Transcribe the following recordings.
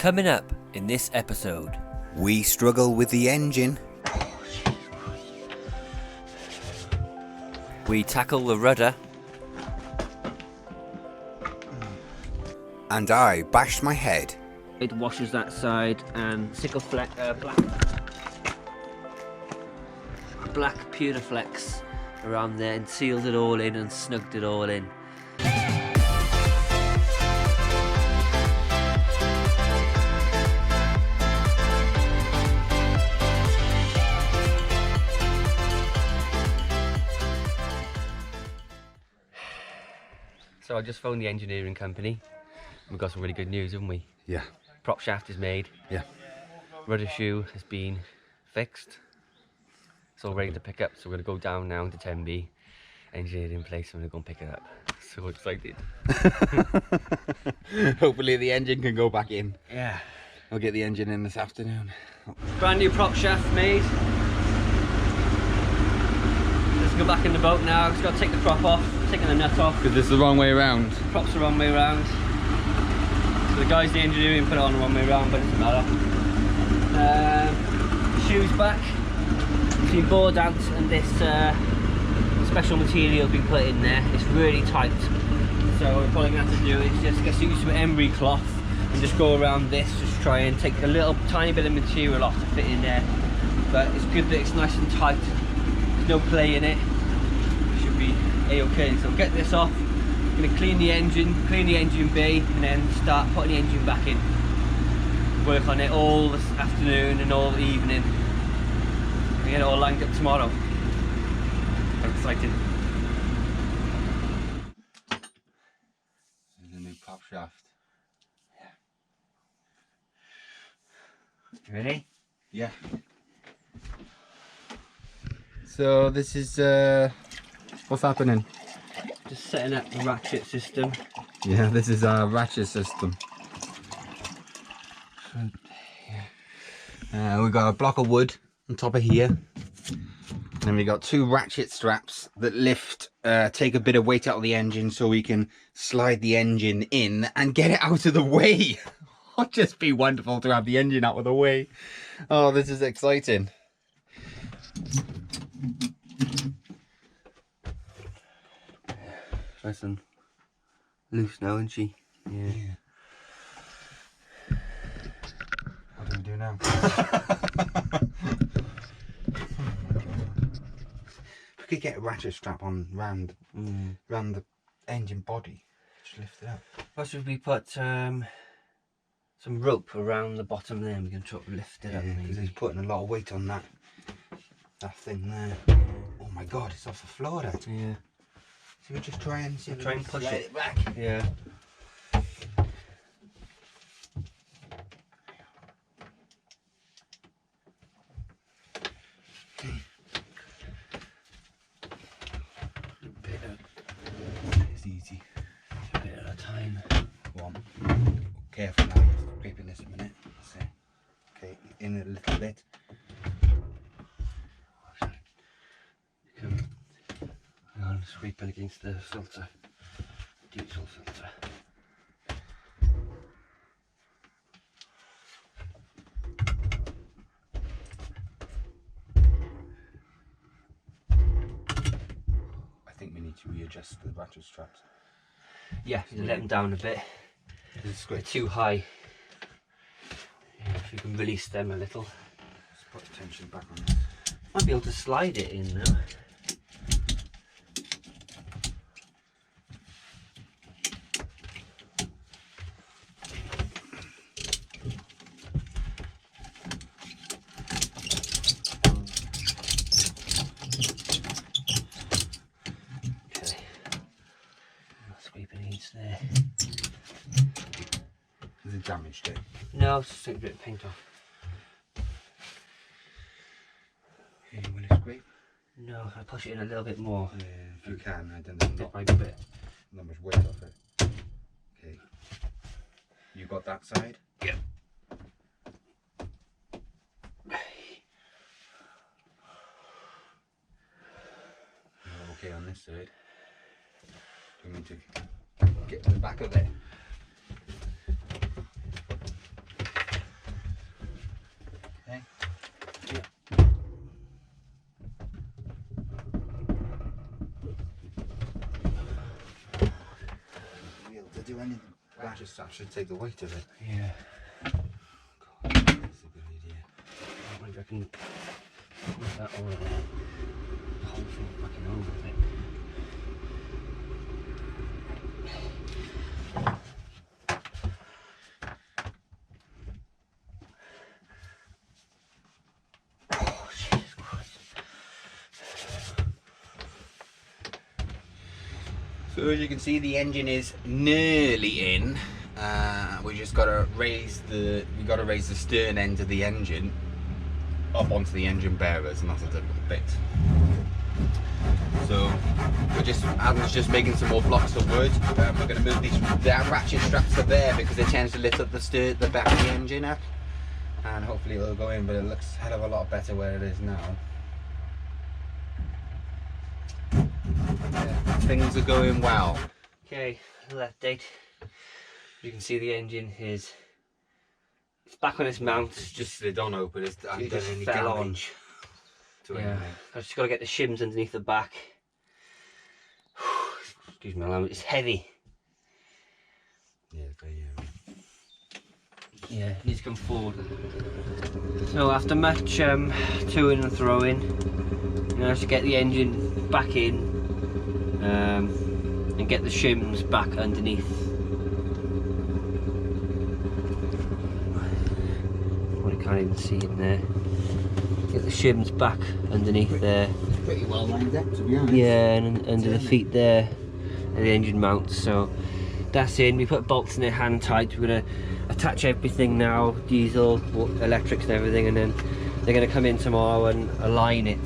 Coming up in this episode, we struggle with the engine. We tackle the rudder. And I bashed my head. It washes that side and sickle black Puriflex around there and sealed it all in and snugged it all in. So I just phoned the engineering company. We've got some really good news, haven't we? Yeah. Prop shaft is made. Yeah. Rudder shoe has been fixed. It's all ready to pick up, so we're going to go down now to 10B. Engineered in place, and we're going to go and pick it up. So excited. Hopefully the engine can go back in. Yeah. I'll get the engine in this afternoon. Brand new prop shaft made. Let's go back in the boat now. Just got to take the prop off, taking the nut off. Because this is the wrong way around. Prop's the wrong way around. So the guys, the engineering, put it on the wrong way around, but it doesn't matter. Shoes back. Between board ant and this special material being put in there. It's really tight. So what we're probably going to have to do is just get used to an emery cloth and just go around this, just try and take a little tiny bit of material off to fit in there. But it's good that it's nice and tight. There's no play in it. It should be a-okay. So get this off. I'm going to clean the engine bay, and then start putting the engine back in. Work on it all this afternoon and all evening. And get it all lined up tomorrow. I'm excited. This is a new prop shaft. You ready? Yeah. So this is what's happening? Just setting up the ratchet system. Yeah, this is our ratchet system. We've got a block of wood on top of here. And then we've got two ratchet straps that lift, take a bit of weight out of the engine so we can slide the engine in and get it out of the way. It'd just be wonderful to have the engine out of the way. Oh, this is exciting. Nice and loose now, isn't she? Yeah. What do we do now? We could get a ratchet strap on round the engine body. Just lift it up. Plus, if we put some rope around the bottom there, we can try to lift it up. Because he's putting a lot of weight on that thing there. Oh my god, it's off the floor, that. Yeah. So we just try and push it back. Yeah. It's easy. A bit at a time. One. Careful now, scraping this a minute. So, okay, in a little bit. Hang on, scraping against the filter. Diesel filter. I think we need to readjust the ratchet straps. Yeah, you let them down a bit. They're too high. Yeah, if you can release them a little. Just put the tension back on this. Might be able to slide it in now. Okay. Sweeping each there. Is it damaged it? No, just take a bit of paint off. Okay, you want to scrape? No, I push it in a little bit more. Yeah, if you can. I don't know. Bit by bit. Not much weight off it. Okay. You got that side? Yeah. Okay on this side. Do you want me to get to the back of it? strap should take the weight of it. Yeah. God, that's a good idea. I reckon put that all there. The whole thing fucking over with it. Oh, Jesus Christ. So as you can see, the engine is nearly in. We just got to raise the stern end of the engine up onto the engine bearers, and that's a difficult bit. So Alan's just making some more blocks of wood. We're going to move these ratchet straps to there because it tends to lift up the back of the engine up, and hopefully it'll go in. But it looks a hell of a lot better where it is now. Yeah, things are going well. Okay, left date. You can see the engine is back on its mount. It's just they don't open. It's It done just any fell on. damage to Yeah, anything. I've just got to get the shims underneath the back. Excuse me, it's heavy. Yeah, very Yeah, it needs to come forward. So after much to-ing and throwing, you know, to get the engine back in and get the shims back underneath. Well, you can't even see in there. Get the shims back underneath there. pretty well lined up, to be honest. Yeah, and under the feet there, and the engine mounts. So that's in. We put bolts in it hand tight. We're gonna attach everything now, diesel, electrics and everything, and then they're gonna come in tomorrow and align it.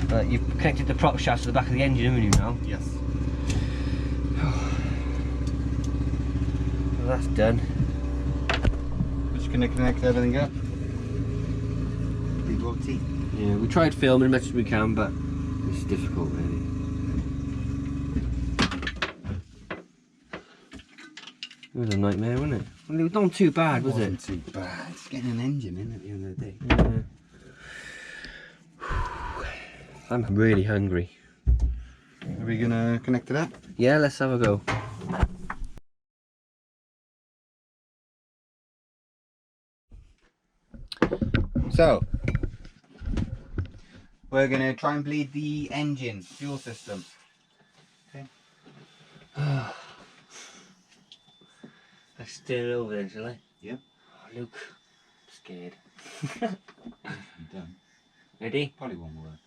But you've connected the prop shaft to the back of the engine, haven't you now? Yes. So that's done. Just gonna connect everything up. Big old teeth. Yeah, we tried filming as much as we can, but it's difficult really. It was a nightmare, wasn't it? Well, it was not too bad, was it? Wasn't too bad. It's getting an engine in at the end of the day. Yeah. I'm really hungry. Are we gonna connect it up? Yeah, let's have a go. So, we're gonna try and bleed the engine fuel system. Okay. Let's steer it over then, shall I? Yep. Oh, Luke, I'm scared. I'm done. Ready? Probably won't work.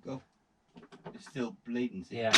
Go. It's still bleeding. See? Yeah.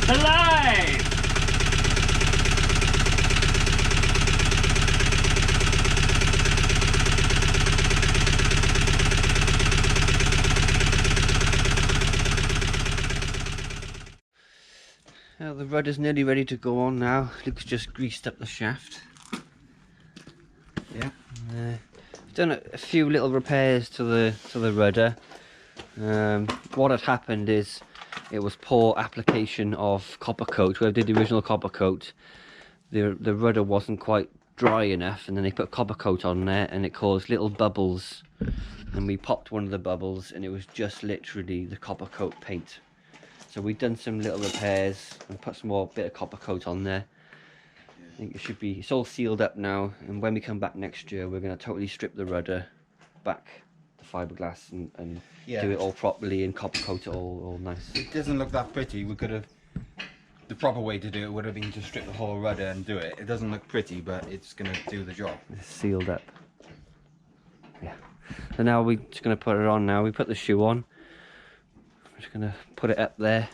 Alive! Well, the rudder's nearly ready to go on now. Luke's just greased up the shaft. Yeah. Done a few little repairs to the rudder. What had happened is it was poor application of copper coat. Where I did the original copper coat, the rudder wasn't quite dry enough, and then they put copper coat on there and it caused little bubbles, and we popped one of the bubbles and it was just literally the copper coat paint. So we've done some little repairs and put some more bit of copper coat on there. I think it should be, it's all sealed up now, and when we come back next year we're going to totally strip the rudder back, the fiberglass, and do it all properly and copper coat it all nice. It doesn't look that pretty. We could have, the proper way to do it would have been to strip the whole rudder and do it. It doesn't look pretty, but it's going to do the job. It's sealed up. Yeah. So now we're just going to put it on now. We put the shoe on. We're just going to put it up there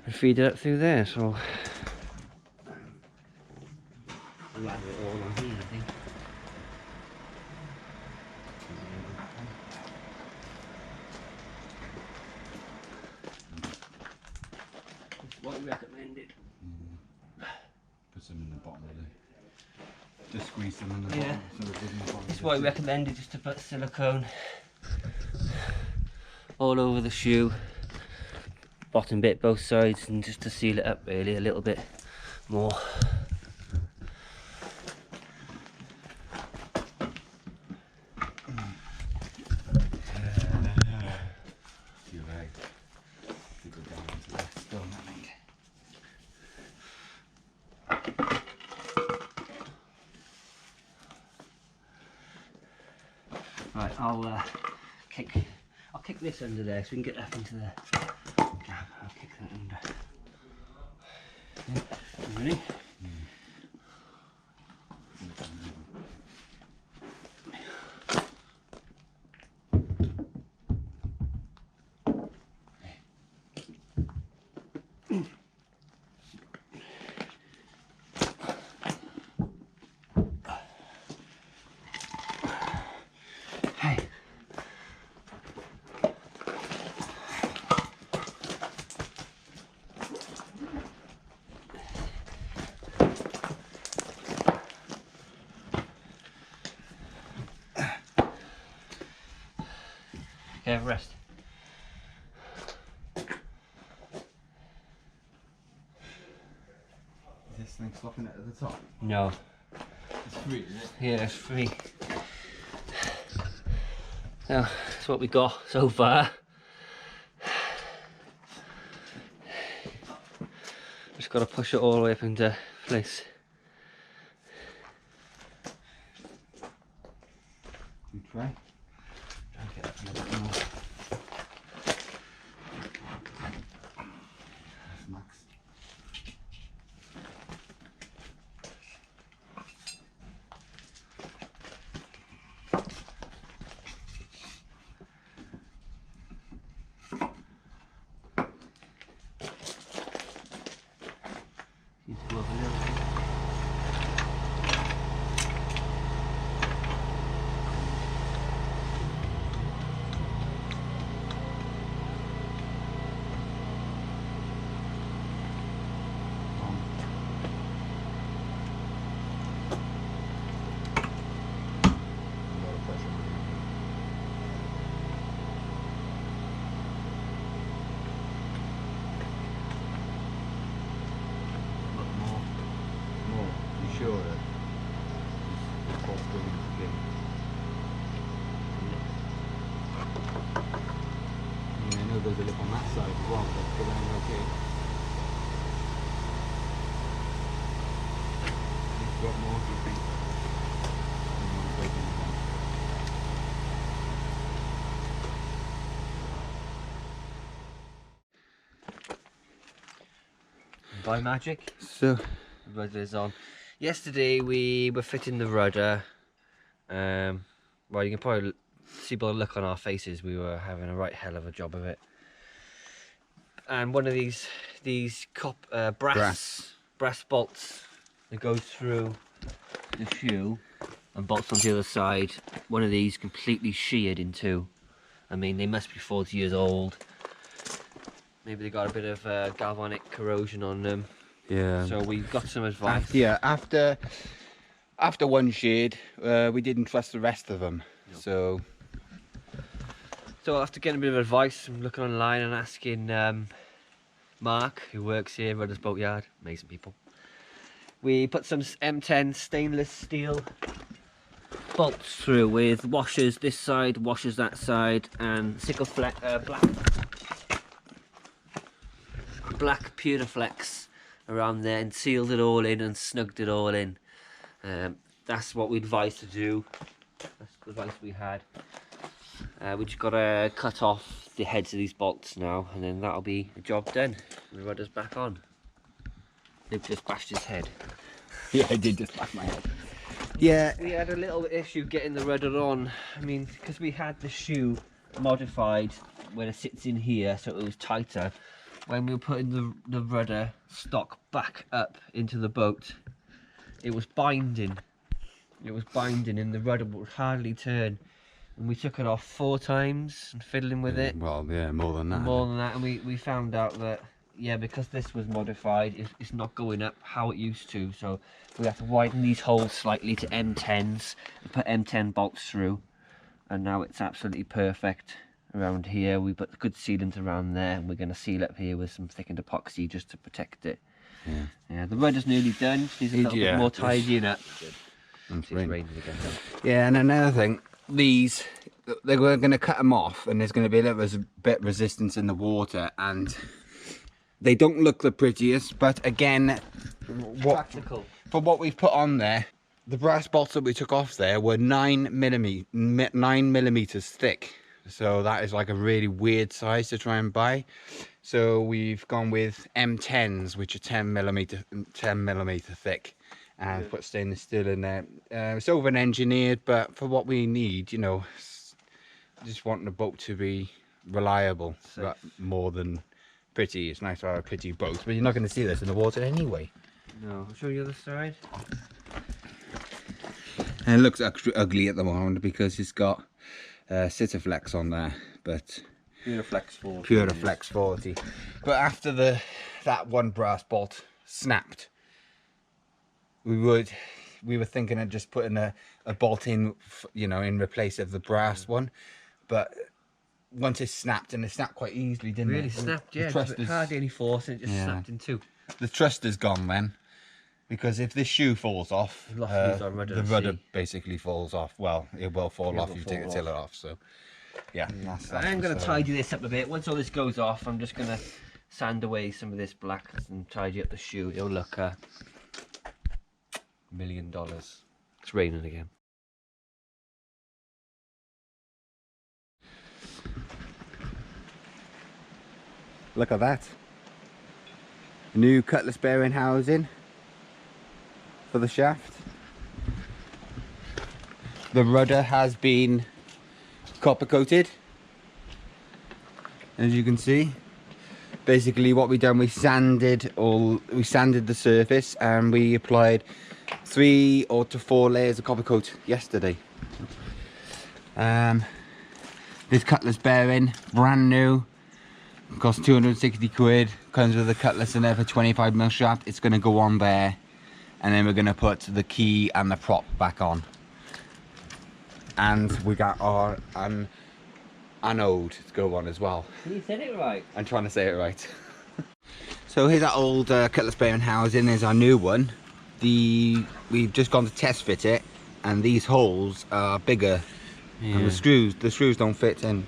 and feed it up through there. So we'll have it all on here, I think. What we recommended. Put some in the bottom of the, just squeeze them in the bottom. So it doesn't bottom. It's what we recommended, just to put silicone all over the shoe, bottom bit, both sides, and just to seal it up really a little bit more. You're right. To go down into the stone, I think. Right, I'll kick this under there so we can get up into the gap. I'll kick that under. Yeah. You ready? Hey. Okay, rest. Is this thing flopping it at the top? No. It's free, isn't it? Yeah, it's free. So that's what we got so far. Just got to push it all the way up into place. You try. Try to get up a little bit more. That's Max. Need to go up a little bit. A lot of pressure. Look more. More. You sure that it's possible again? I know there's a lip on that side as well, but it's going okay. You've got more, do you think? I don't want to break anything. By magic, So, the rudder's on. Yesterday we were fitting the rudder. Well, you can probably see by the look on our faces, we were having a right hell of a job of it. And one of these brass bolts that goes through the shoe and bolts on the other side. One of these completely sheared in two. I mean, they must be 40 years old. Maybe they got a bit of galvanic corrosion on them. yeah. So we got some advice. After one shade, we didn't trust the rest of them. No. So, after getting a bit of advice, I'm looking online and asking Mark, who works here, Rudder's Boatyard, amazing people. We put some M10 stainless steel bolts through with washers this side, washers that side, and sickle black black Puraflex around there and sealed it all in and snugged it all in. That's what we advised to do. That's the advice we had. We just got to cut off the heads of these bolts now, and then that'll be the job done. The rudder's back on. Luke just bashed his head. Yeah, I did just bash my head. Yeah. We had a little issue getting the rudder on. I mean, because we had the shoe modified when it sits in here, so it was tighter. When we were putting the rudder stock back up into the boat, it was binding. It was binding, and the rudder would hardly turn. And we took it off 4 times and fiddling with it. Well, yeah, more than that. More than that, and we found out that, yeah, because this was modified, it's not going up how it used to. So we have to widen these holes slightly to M10s and put M10 bolts through. And now it's absolutely perfect around here. We put good sealant around there, and we're going to seal up here with some thickened epoxy just to protect it. Yeah, the rudder's nearly done. Needs a little bit more tidying up. It's raining again. Yeah, and another thing, these, they're going to cut them off, and there's going to be a little bit of resistance in the water, and they don't look the prettiest, but again, Practical. For what we've put on there, the brass bolts that we took off there were 9 millimeters thick. So that is like a really weird size to try and buy. So we've gone with M10s, which are 10 millimeter thick, and put stainless steel in there. It's over engineered, but for what we need, you know, just wanting the boat to be reliable, but more than pretty. It's nice to have a pretty boat, but you're not going to see this in the water anyway. No, I'll show you the other side. And it looks ugly at the moment because it's got Citaflex on there, but Puraflex 40. Puraflex 40. But after that one brass bolt snapped, we were thinking of just putting a bolt in, you know, in replace of the brass one. But once it snapped, and it snapped quite easily, didn't it? Really snapped, yeah. Hardly any force, and it just snapped in 2. The thruster's gone then, because if this shoe falls off, the rudder basically falls off. Well, it will fall off if you take the tiller off. So, yeah. I'm going to tidy this up a bit. Once all this goes off, I'm just going to sand away some of this black and tidy up the shoe. It'll look $1 million. It's raining again. Look at that. New cutlass bearing housing for the shaft. The rudder has been copper coated, as you can see. Basically what we done, we sanded the surface, and we applied 3 or 4 layers of copper coat yesterday. This cutlass bearing, brand new, cost 260 quid, comes with a cutlass in there for 25mm shaft. It's going to go on there, and then we're going to put the key and the prop back on. And we got our anode to go on as well. You said it right. I'm trying to say it right. So here's our old cutlass bearing housing. There's our new one. We've just gone to test fit it, and these holes are bigger, and the screws don't fit in.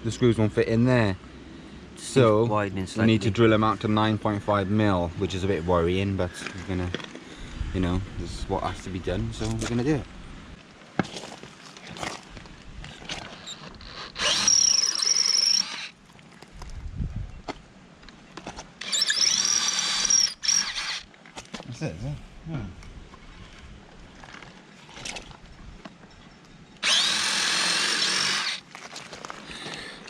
The screws won't fit in there. So we need to drill them out to 9.5mm, which is a bit worrying, but we're gonna, you know, this is what has to be done, so we're gonna do it. That's it, is it? Yeah.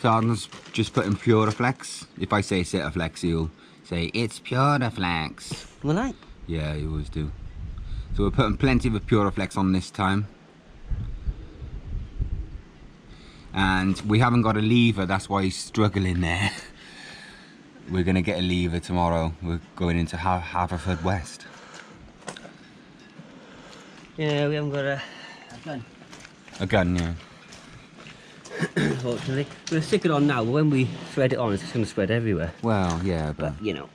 So I'm just putting Puraflex. If I say Citaflex, you'll say it's Puraflex. Will I? Yeah, you always do. So we're putting plenty of Puraflex on this time. And we haven't got a lever, that's why he's struggling there. We're going to get a lever tomorrow. We're going into Haverford West. Yeah, we haven't got a gun. A gun, yeah. Unfortunately. We're going to stick it on now, but when we thread it on, it's just going to spread everywhere. Well, yeah, but you know.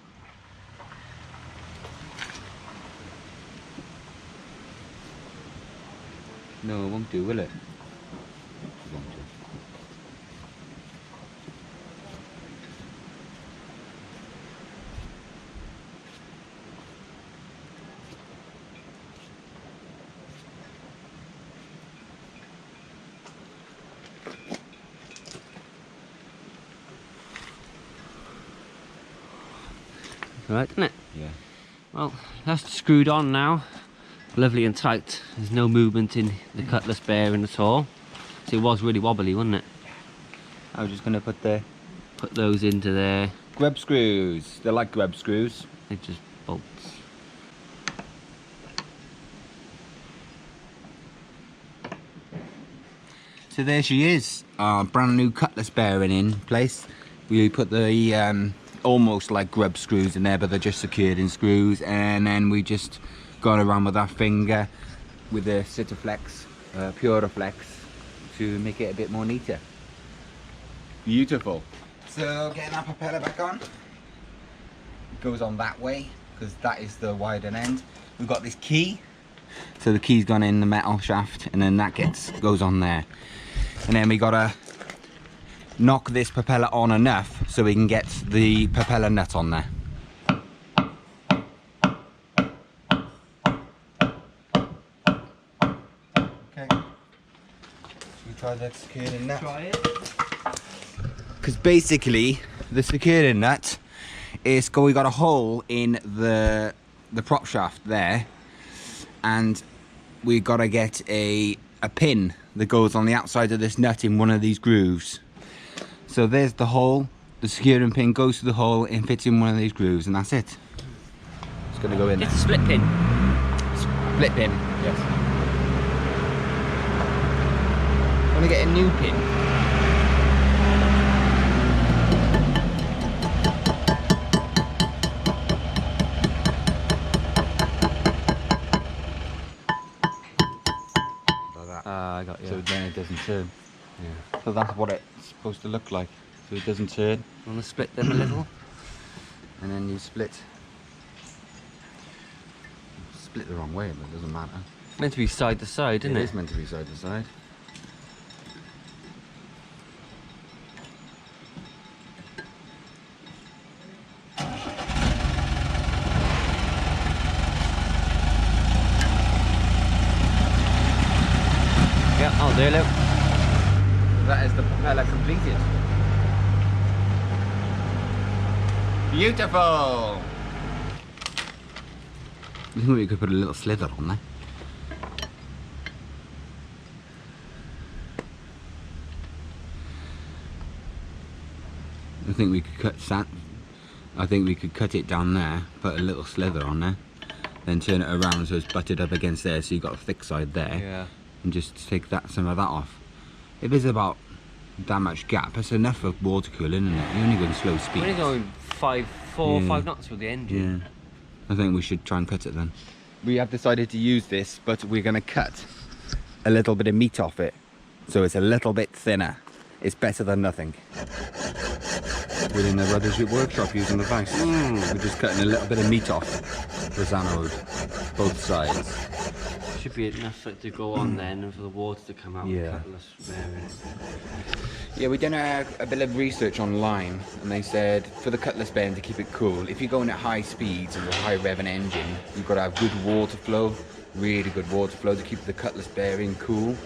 no, it won't do, will it? It won't do. right, isn't it? Yeah. Well, that's screwed on now. Lovely and tight. There's no movement in the cutlass bearing at all. So it was really wobbly, wasn't it? I was just going to Put those into there. grub screws. They're like grub screws. They're just bolts. So there she is, our brand new cutlass bearing in place. We put the almost like grub screws in there, but they're just secured in screws, and then we just got around with our finger with the Citraflex, Puraflex, to make it a bit more neater. Beautiful. So getting our propeller back on. It goes on that way because that is the wider end. We've got this key. So the key's gone in the metal shaft, and then that goes on there. And then we gotta knock this propeller on enough so we can get the propeller nut on there. Okay. Should we try the securing nut? Try it. Because basically the securing nut is we got a hole in the prop shaft there, and we gotta get a pin that goes on the outside of this nut in one of these grooves. So there's the hole, the securing pin goes through the hole and fits in one of these grooves, and that's it. It's gonna go in It's there. a split pin. Split pin, yes. Wanna get a new pin? I got you. So then it doesn't turn. Yeah. So that's what it's supposed to look like. So it doesn't turn. Want to split them a little? And then you split the wrong way, but it doesn't matter. It's meant to be side to side, isn't it? It is meant to be side to side. Yeah, I'll do it. Look. So that is the propeller completed. Beautiful! I think we could put a little slither on there. I think we could cut it down there, put a little slither on there, then turn it around so it's butted up against there, so you've got a thick side there. Yeah. And just take some of that off. If there's about that much gap, that's enough for water cooling, isn't it? You're only going slow speeds. We're only going 5 knots with the engine. Yeah. I think we should try and cut it then. We have decided to use this, but we're going to cut a little bit of meat off it, so it's a little bit thinner. It's better than nothing. Within the rudder workshop using the vise. We're just cutting a little bit of meat off this anode, both sides. Should be enough for it to go on then and for the water to come out. Yeah. The cutlass bearing. Yeah, we done a bit of research online, and they said for the cutlass bearing to keep it cool, if you're going at high speeds and with a high revving engine, you've got to have good water flow, really good water flow to keep the cutlass bearing cool.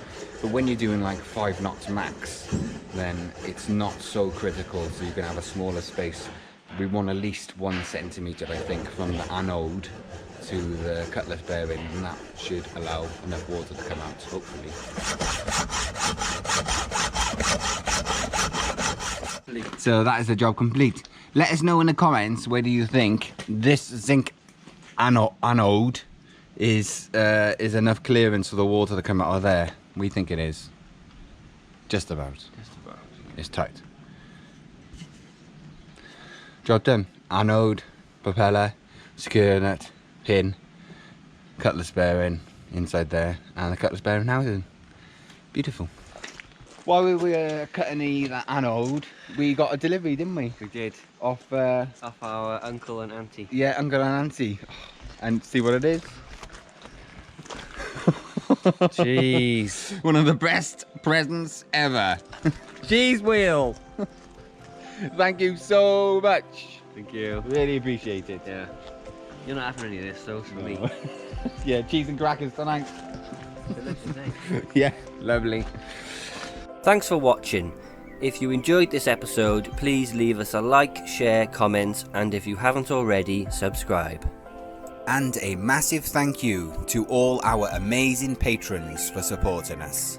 But when you're doing like 5 knots max, then it's not so critical, so you can have a smaller space. We want at least 1 centimetre, I think, from the anode to the cutlass bearing, and that should allow enough water to come out, hopefully. So that is the job complete. Let us know in the comments whether you think this zinc anode is enough clearance for the water to come out of there. We think it is. Just about. Just about. It's tight. Job done. Anode, propeller, secure nut, pin, cutlass bearing inside there, and the cutlass bearing housing. Beautiful. While we were cutting the anode, we got a delivery, didn't we? We did. Off our uncle and auntie. yeah, uncle and auntie. And see what it is? Jeez. One of the best presents ever. Cheese wheel. Thank you so much. Thank you. Really appreciate it. Yeah. You're not having any of this, though, it's for me. Yeah, cheese and crackers tonight. Delicious, eh? Yeah, lovely. Thanks for watching. If you enjoyed this episode, please leave us a like, share, comment, and if you haven't already, subscribe. And a massive thank you to all our amazing patrons for supporting us.